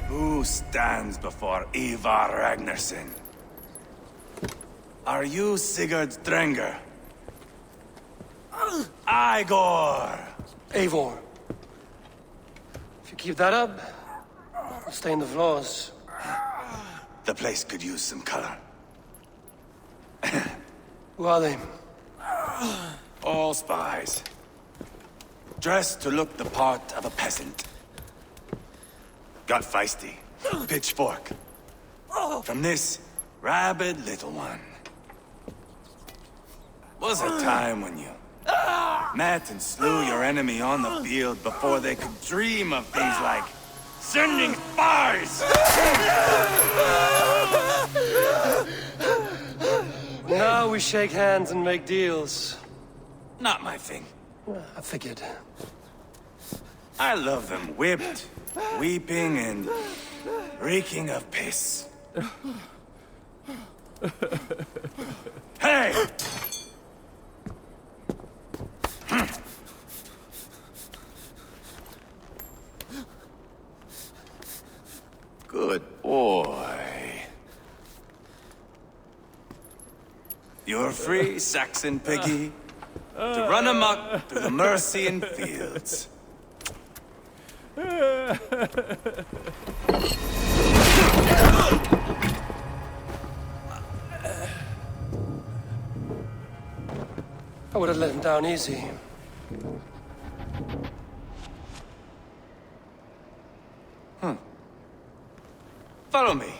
Who stands before Ivar Ragnarsson? Are you Sigurd Drenger? Igor! Eivor. If you keep that up, I'll stay in the floors. The place could use some color. Who are they? All spies. Dressed to look the part of a peasant. Got feisty. Pitchfork. From this rabid little one. Was a time when you met and slew your enemy on the field before they could dream of things like sending spies! Now we shake hands and make deals. Not my thing. I figured. I love them whipped, weeping, and reeking of piss. Hey! Good boy. You're free, Saxon piggy, to run amok through the Mercian fields. I would have let him down easy. Follow me.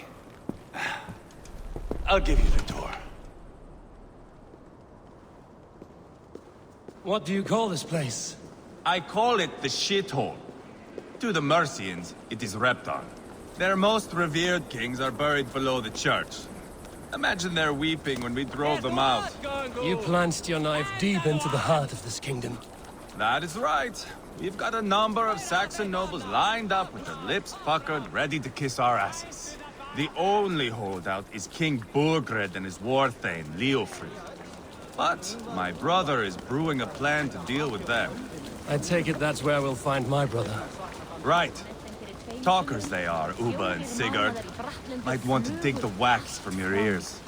I'll give you the tour. What do you call this place? I call it the shithole. To the Mercians, it is Reptar. Their most revered kings are buried below the church. Imagine their weeping when we drove them out. You plunged your knife deep into the heart of this kingdom. That is right. We've got a number of Saxon nobles lined up with their lips puckered, ready to kiss our asses. The only holdout is King Burgred and his war thane, Leofrid. But my brother is brewing a plan to deal with them. I take it that's where we'll find my brother. Right. Talkers they are, Uba and Sigurd. Might want to dig the wax from your ears.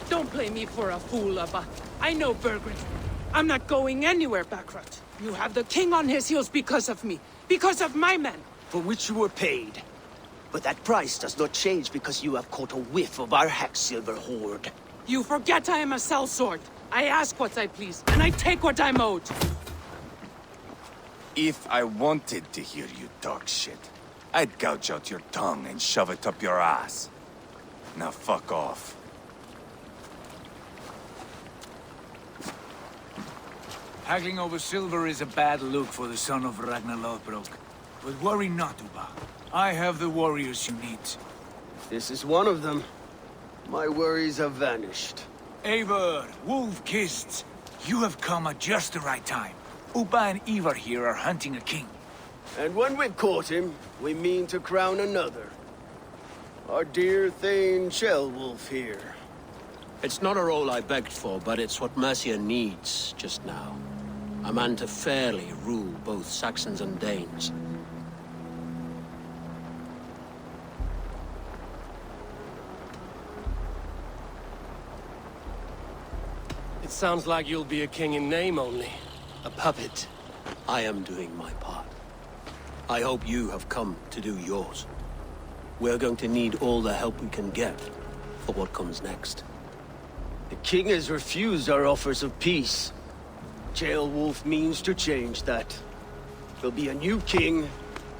Don't play me for a fool, Abba. I know Burgred. I'm not going anywhere, Backrot. You have the king on his heels because of me. Because of my men. For which you were paid. But that price does not change because you have caught a whiff of our Hacksilver hoard. You forget I am a sellsword. I ask what I please, and I take what I'm owed. If I wanted to hear you talk shit, I'd gouge out your tongue and shove it up your ass. Now fuck off. Haggling over silver is a bad look for the son of Ragnar Lothbrok. But worry not, Uba. I have the warriors you need. This is one of them. My worries have vanished. Eivor, Wolf-Kissed, you have come at just the right time. Uba and Ivar here are hunting a king. And when we've caught him, we mean to crown another. Our dear Thane Shellwolf here. It's not a role I begged for, but it's what Mercia needs just now. A man to fairly rule both Saxons and Danes. It sounds like you'll be a king in name only. A puppet. I am doing my part. I hope you have come to do yours. We're going to need all the help we can get for what comes next. The king has refused our offers of peace. Jailwolf means to change that. There'll be a new king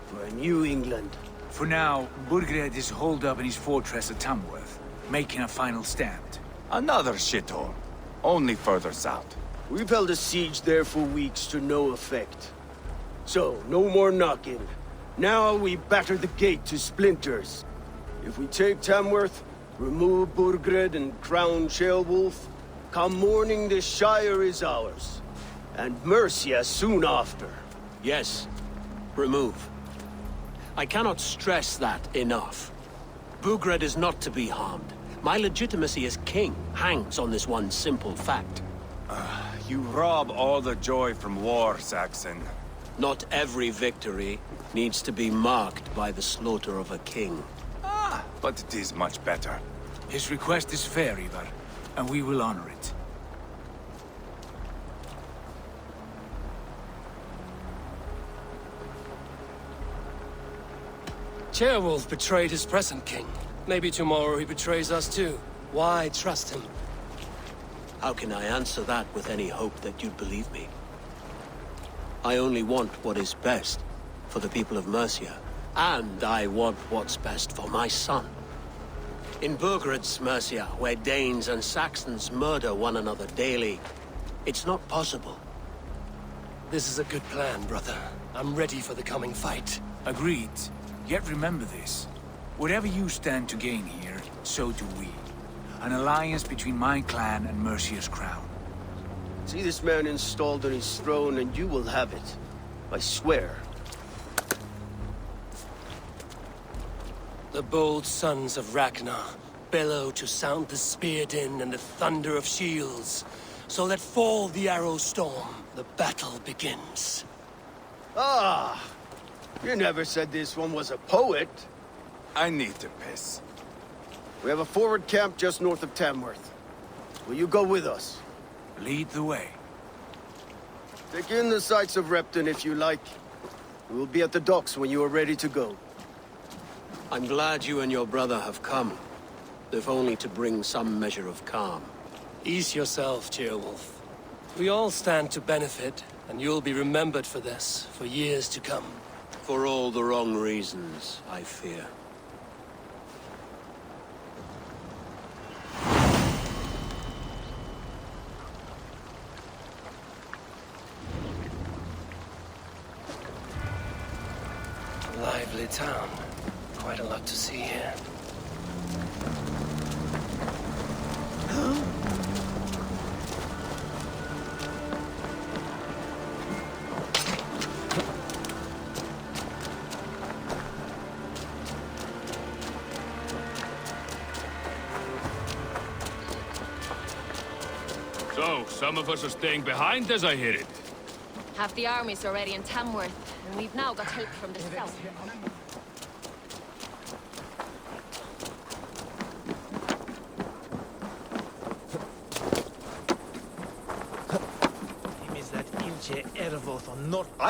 for a new England. For now, Burgred is holed up in his fortress at Tamworth, making a final stand. Another shithole. Only further south. We've held a siege there for weeks to no effect. So, no more knocking. Now we batter the gate to splinters. If we take Tamworth, remove Burgred and crown Sheolwulf, come morning the Shire is ours. and Mercia soon after. Yes. Remove. I cannot stress that enough. Bugred is not to be harmed. My legitimacy as king hangs on this one simple fact. You rob all the joy from war, Saxon. Not every victory needs to be marked by the slaughter of a king. But it is much better. His request is fair, Ivar, and we will honor it. Ceolwulf betrayed his present king. Maybe tomorrow he betrays us too. Why trust him? How can I answer that with any hope that you'd believe me? I only want what is best for the people of Mercia, and I want what's best for my son. In Burgred's Mercia, where Danes and Saxons murder one another daily, it's not possible. This is a good plan, brother. I'm ready for the coming fight. Agreed. Yet remember this. Whatever you stand to gain here, so do we. An alliance between my clan and Mercia's crown. See this man installed on his throne and you will have it. I swear. The bold sons of Ragnar bellow to sound the spear din and the thunder of shields. So let fall the arrow storm. The battle begins. Ah! You never said this one was a poet. I need to piss. We have a forward camp just north of Tamworth. Will you go with us? Lead the way. Take in the sights of Repton if you like. We will be at the docks when you are ready to go. I'm glad you and your brother have come, if only to bring some measure of calm. Ease yourself, Ceolwulf. We all stand to benefit, and you'll be remembered for this, for years to come. For all the wrong reasons, I fear. Lively town. Quite a lot to see here. So, some of us are staying behind as I hear it. Half the army's already in Tamworth, and we've now got help from the south.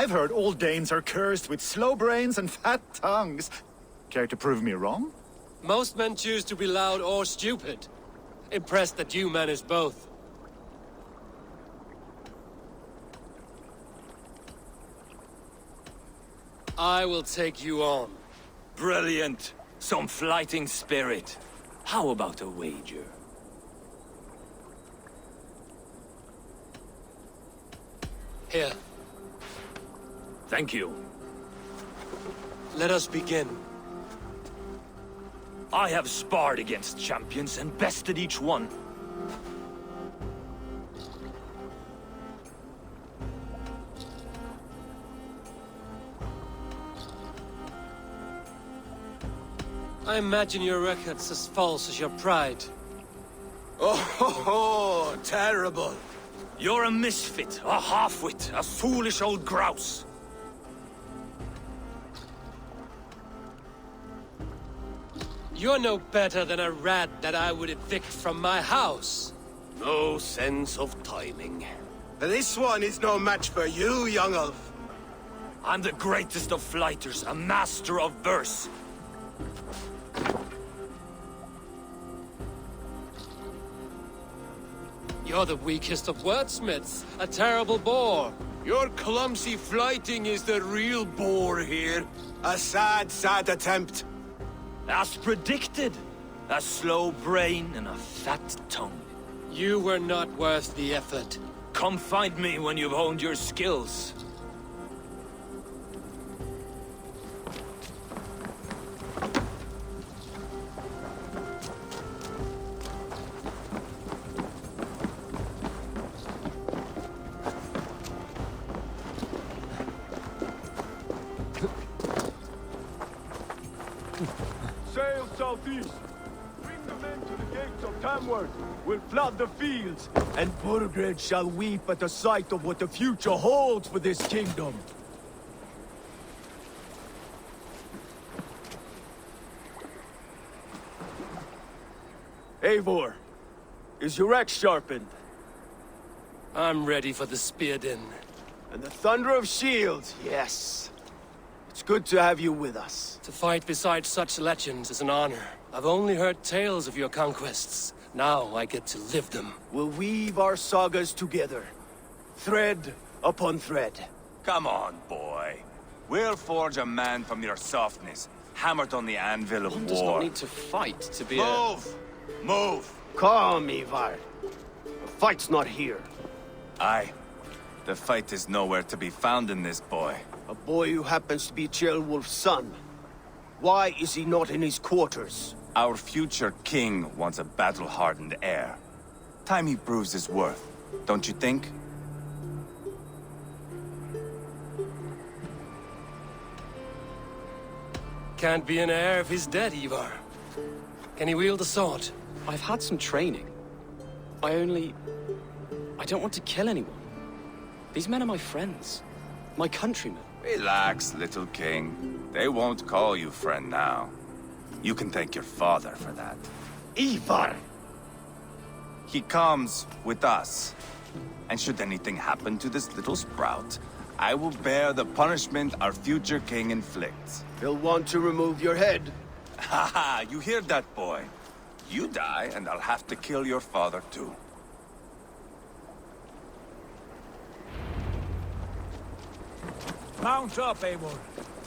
I've heard all Danes are cursed with slow brains and fat tongues. Care to prove me wrong? Most men choose to be loud or stupid. Impressed that you manage both. I will take you on. Brilliant. Some fighting spirit. How about a wager? Here, Thank you. let us begin. I have sparred against champions and bested each one. I imagine your record's as false as your pride. Oh, terrible. You're a misfit, a half-wit, a foolish old grouse. You're no better than a rat that I would evict from my house. No sense of timing. This one is no match for you, young elf. I'm the greatest of flighters, a master of verse. You're the weakest of wordsmiths, a terrible bore. Your clumsy flighting is the real bore here. A sad, sad attempt. As predicted. A slow brain and a fat tongue. You were not worth the effort. Come find me when you've honed your skills. Sail southeast. Bring the men to the gates of Tamworth. We'll flood the fields, and Burgred shall weep at the sight of what the future holds for this kingdom. Eivor, is your axe sharpened? I'm ready for the spear din. And the thunder of shields, yes. It's good to have you with us. To fight beside such legends is an honor. I've only heard tales of your conquests. Now I get to live them. We'll weave our sagas together. Thread upon thread. Come on, boy. We'll forge a man from your softness, hammered on the anvil of One war. does not need to fight to be Move! Move! Calm, Ivar. The fight's not here. Aye. The fight is nowhere to be found in this boy. A boy who happens to be Ceolwulf's son. Why is he not in his quarters? Our future king wants a battle-hardened heir. Time he proves his worth, don't you think? Can't be an heir if he's dead, Ivar. Can he wield a sword? I've had some training. I don't want to kill anyone. These men are my friends. My countrymen. Relax, little king. They won't call you friend now. You can thank your father for that. Ivar! He comes with us. And should anything happen to this little sprout, I will bear the punishment our future king inflicts. He'll want to remove your head. Haha, you hear that, boy? You die, and I'll have to kill your father, too. Mount up, Eivor.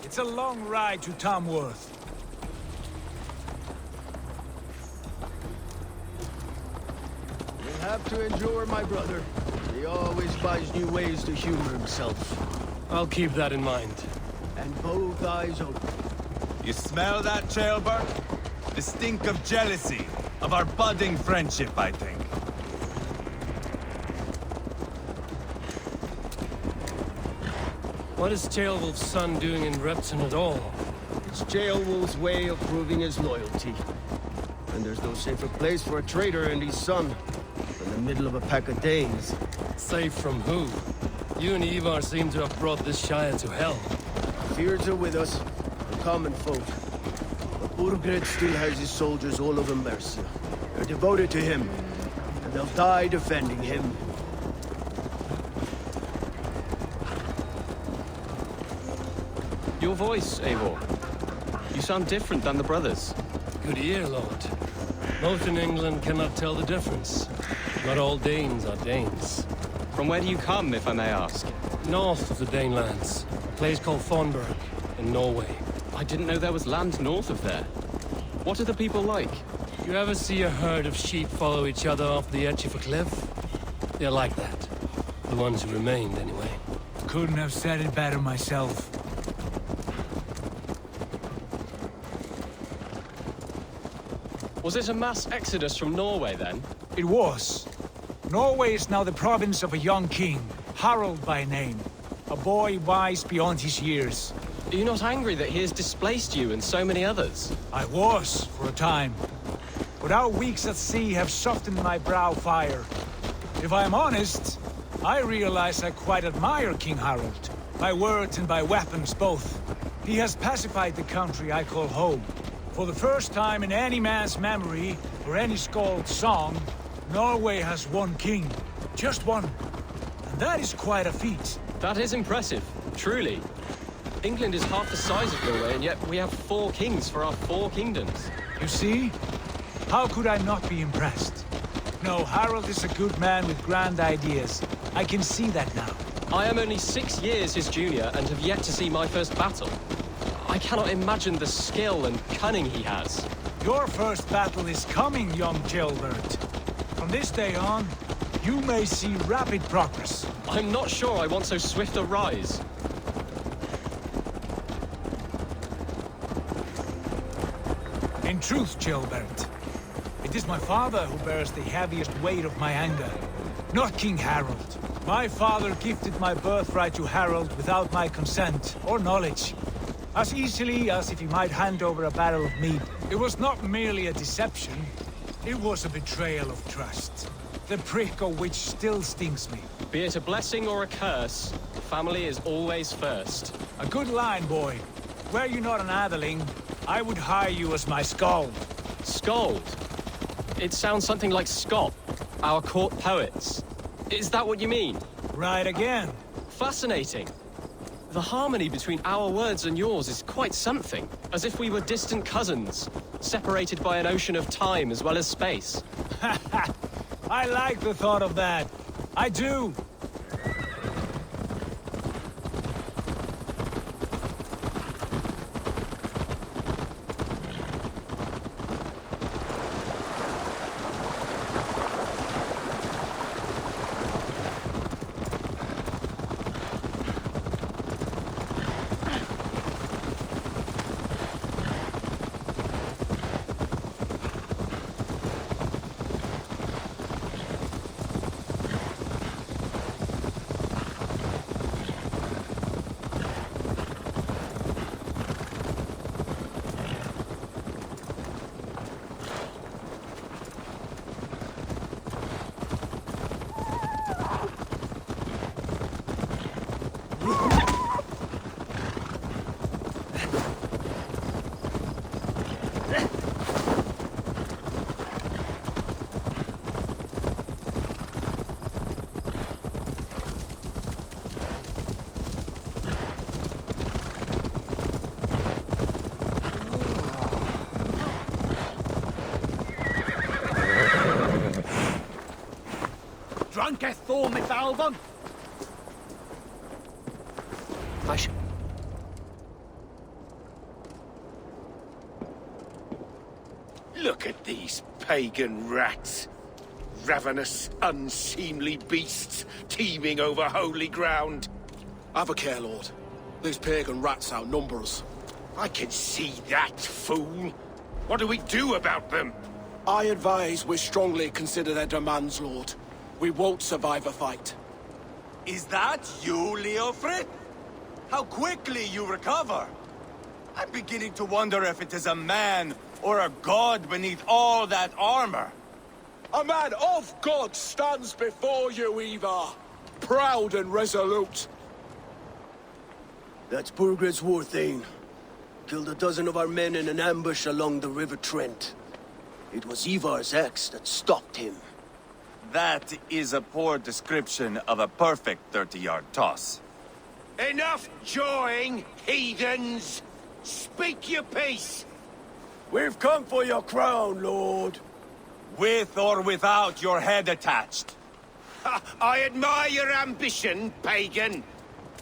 It's a long ride to Tamworth. You'll have to endure, my brother. He always finds new ways to humor himself. I'll keep that in mind. And both eyes open. You smell that, Ceolbert? The stink of jealousy, of our budding friendship, I think. What is Ceolwulf's son doing in Repton at all? It's Ceolwulf's way of proving his loyalty. And there's no safer place for a traitor and his son than the middle of a pack of Danes. Safe from who? You and Ivar seem to have brought this Shire to hell. Fears are with us, the common folk. But Burgred still has his soldiers all over Mercia. They're devoted to him, and they'll die defending him. Your voice, Eivor. You sound different than the brothers. Good ear, Lord. Most in England cannot tell the difference. Not all Danes are Danes. From where do you come, if I may ask? North of the Danelands. A place called Thornburg, in Norway. I didn't know there was land north of there. What are the people like? You ever see a herd of sheep follow each other off the edge of a cliff? They're like that. The ones who remained, anyway. Couldn't have said it better myself. Was it a mass exodus from Norway, then? It was. Norway is now the province of a young king, Harald by name. A boy wise beyond his years. Are you not angry that he has displaced you and so many others? I was, for a time. But our weeks at sea have softened my brow fire. If I am honest, I realize I quite admire King Harald. By words and by weapons both. He has pacified the country I call home. For the first time in any man's memory, or any skald's song, Norway has one king. Just one. And that is quite a feat. That is impressive, truly. England is half the size of Norway, and yet we have 4 kings for our 4 kingdoms. You see? How could I not be impressed? No, Harald is a good man with grand ideas. I can see that now. I am only 6 years his junior and have yet to see my first battle. I cannot imagine the skill and cunning he has. Your first battle is coming, young Ceolbert. From this day on, you may see rapid progress. I'm not sure I want so swift a rise. In truth, Ceolbert, it is my father who bears the heaviest weight of my anger, not King Harald. My father gifted my birthright to Harald without my consent or knowledge. as easily as if he might hand over a barrel of meat. It was not merely a deception, it was a betrayal of trust. The prick of which still stings me. Be it a blessing or a curse, family is always first. A good line, boy. Were you not an atheling, I would hire you as my skald. Skald? It sounds something like Scott, our court poets. Is that what you mean? Right again. Fascinating. The harmony between our words and yours is quite something. As if we were distant cousins, separated by an ocean of time as well as space. I like the thought of that. I do. Drunketh Thor Mithalvon? Look at these pagan rats. Ravenous, unseemly beasts teeming over holy ground. Have a care, Lord. These pagan rats outnumber us. I can see that, fool. What do we do about them? I advise we strongly consider their demands, Lord. We won't survive a fight. Is that you, Leofrid? How quickly you recover! I'm beginning to wonder if it is a man or a god beneath all that armor. A man of God stands before you, Ivar. Proud and resolute. That's Burgred's war thane. Killed a dozen of our men in an ambush along the River Trent. It was Ivar's axe that stopped him. That is a poor description of a perfect 30-yard toss. Enough jawing, heathens! Speak your piece! We've come for your crown, Lord. With or without your head attached. I admire your ambition, pagan.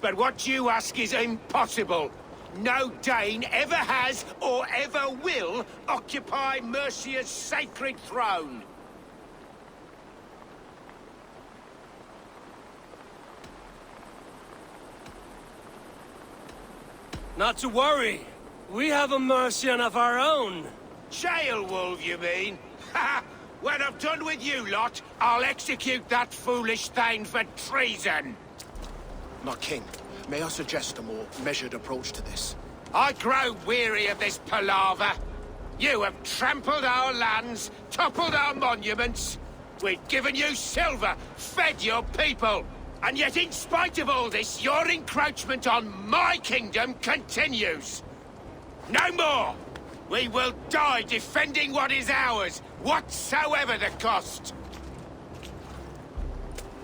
But what you ask is impossible. No Dane ever has or ever will occupy Mercia's sacred throne. Not to worry. We have a Mercian of our own. Jailwolf, you mean? Ha! When I'm done with you lot, I'll execute that foolish thing for treason. My king, may I suggest a more measured approach to this? I grow weary of this palaver. You have trampled our lands, toppled our monuments. We've given you silver, fed your people. And yet, in spite of all this, your encroachment on my kingdom continues. No more! We will die defending what is ours, whatsoever the cost.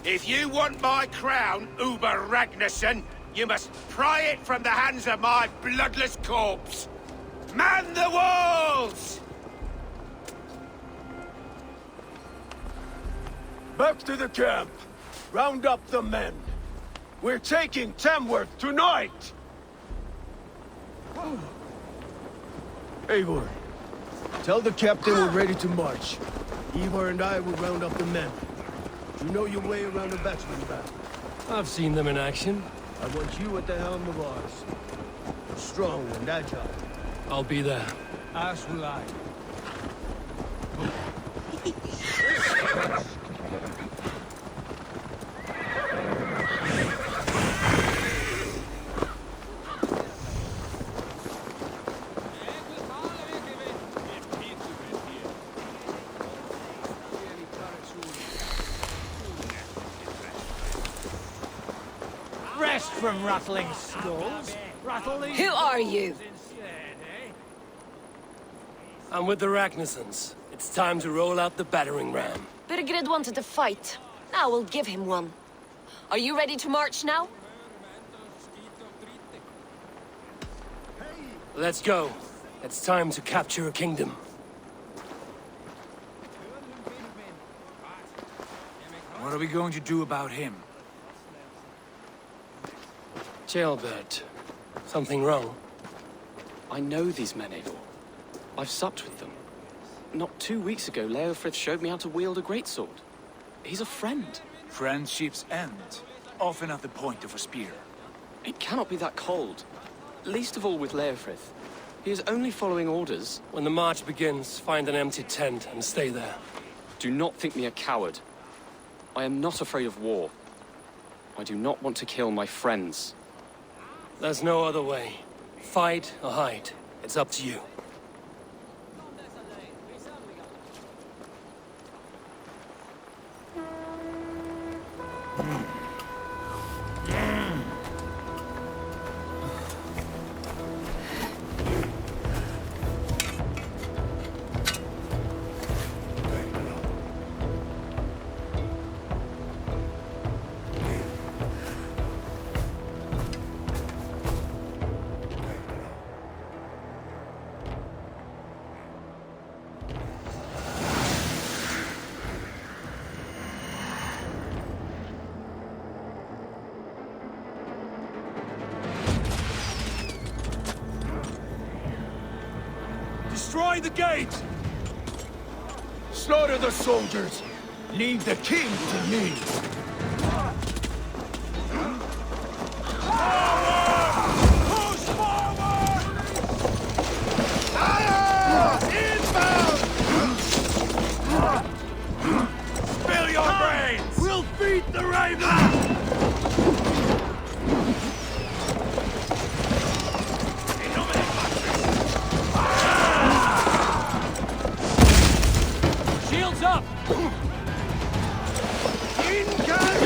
If you want my crown, Uber Ragnarsson, you must pry it from the hands of my bloodless corpse. Man the walls! Back to the camp. Round up the men. We're taking Tamworth tonight! Eivor, tell the captain we're ready to march. Eivor and I will round up the men. You know your way around a batsman back. I've seen them in action. I want you at the helm of ours. Strong and agile. I'll be there. As will I. from rattling skulls. Rattle these Who are you? instead, eh? I'm with the Ragnarsons. It's time to roll out the battering ram. Birgrid wanted to fight. Now we'll give him one. Are you ready to march now? Let's go. It's time to capture a kingdom. What are we going to do about him? Jailbird. Something wrong? I know these men, Eivor. I've supped with them. Not 2 weeks ago, Leofrith showed me how to wield a greatsword. He's a friend. Friendships end, often at the point of a spear. It cannot be that cold. Least of all with Leofrith. He is only following orders. When the march begins, find an empty tent and stay there. Do not think me a coward. I am not afraid of war. I do not want to kill my friends. There's no other way. Fight or hide. It's up to you. Destroy the gate! Slaughter the soldiers! Leave the king to me! Push forward! Inbound! Spill your brains! We'll beat the Raven! Shields up! Incoming!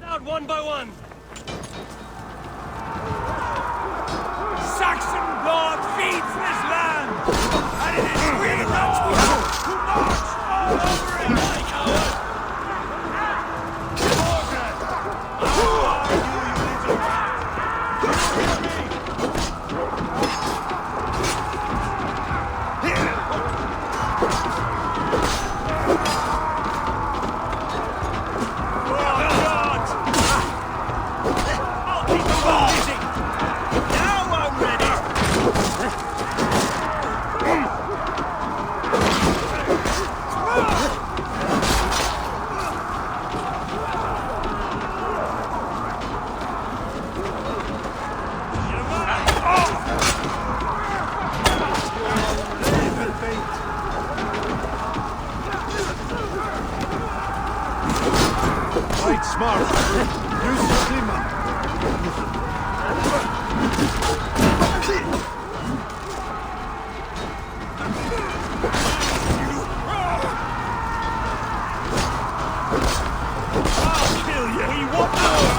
Out one by one! Saxon blood feeds this land! And it is we that we have to march all over it! My coward! Fight smart. Use your glimmer. I'll kill you! We want more!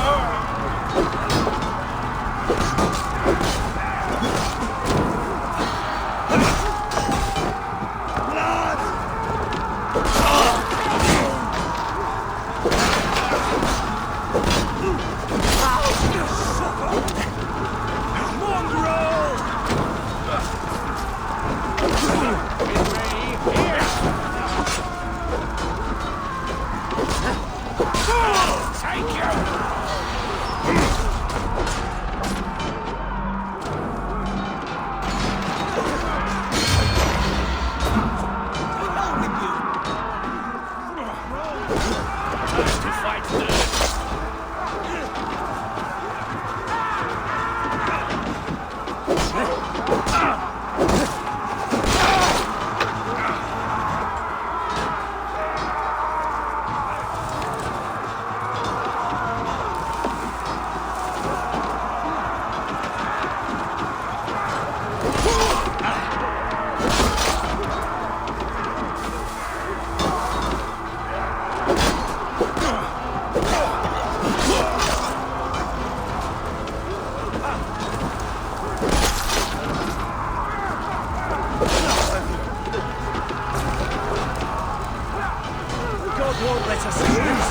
Won't let us lose.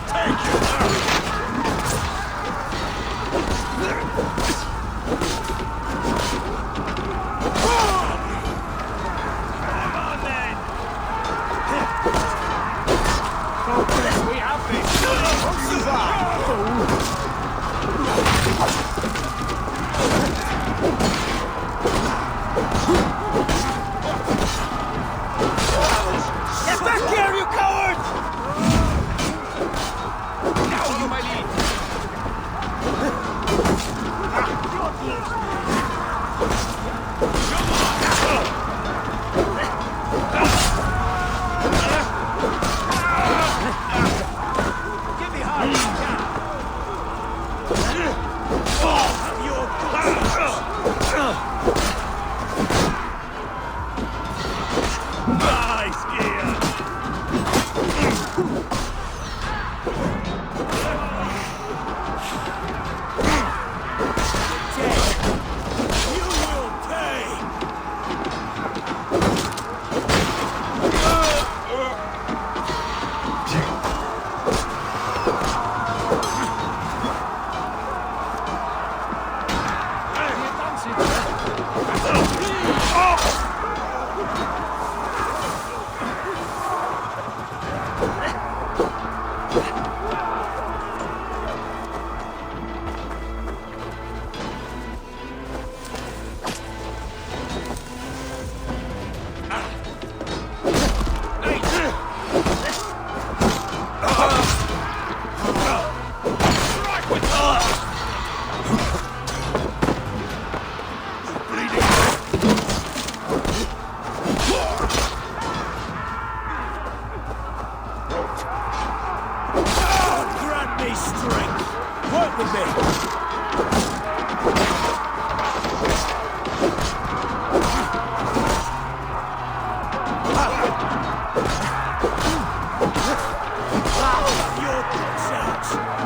Take it out. Come on then. We have this. Get back here, you coward! Now you may lead. Give me hard. Have your nice gear. You will pay. Your guts out!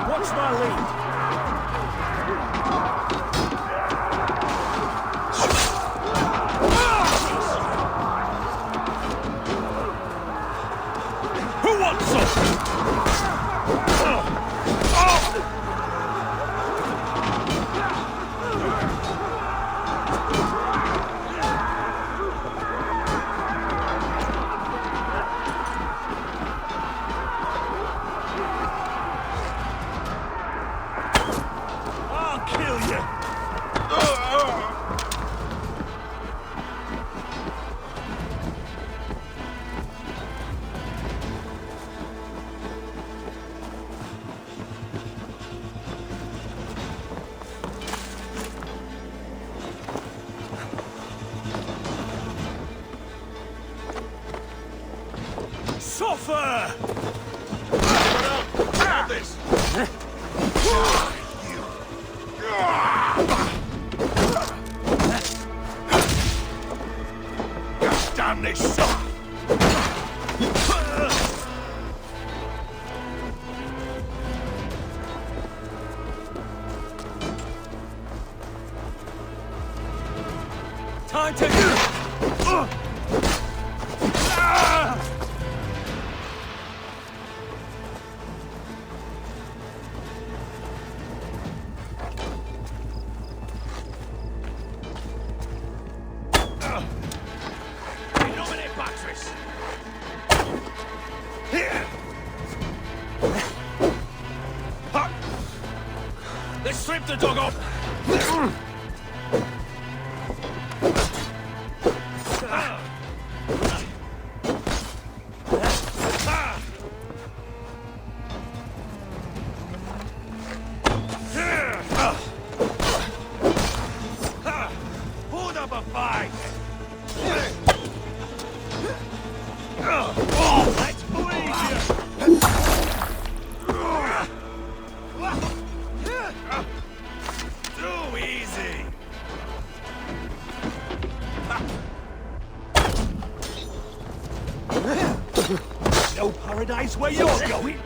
Watch my lead! Who wants some? I'll kill you! Suffer! Grab this! Damn this shot! Time to... Let's strip the dog off! Hold up a fight! Let's bleed you! Too easy! No paradise where you're going!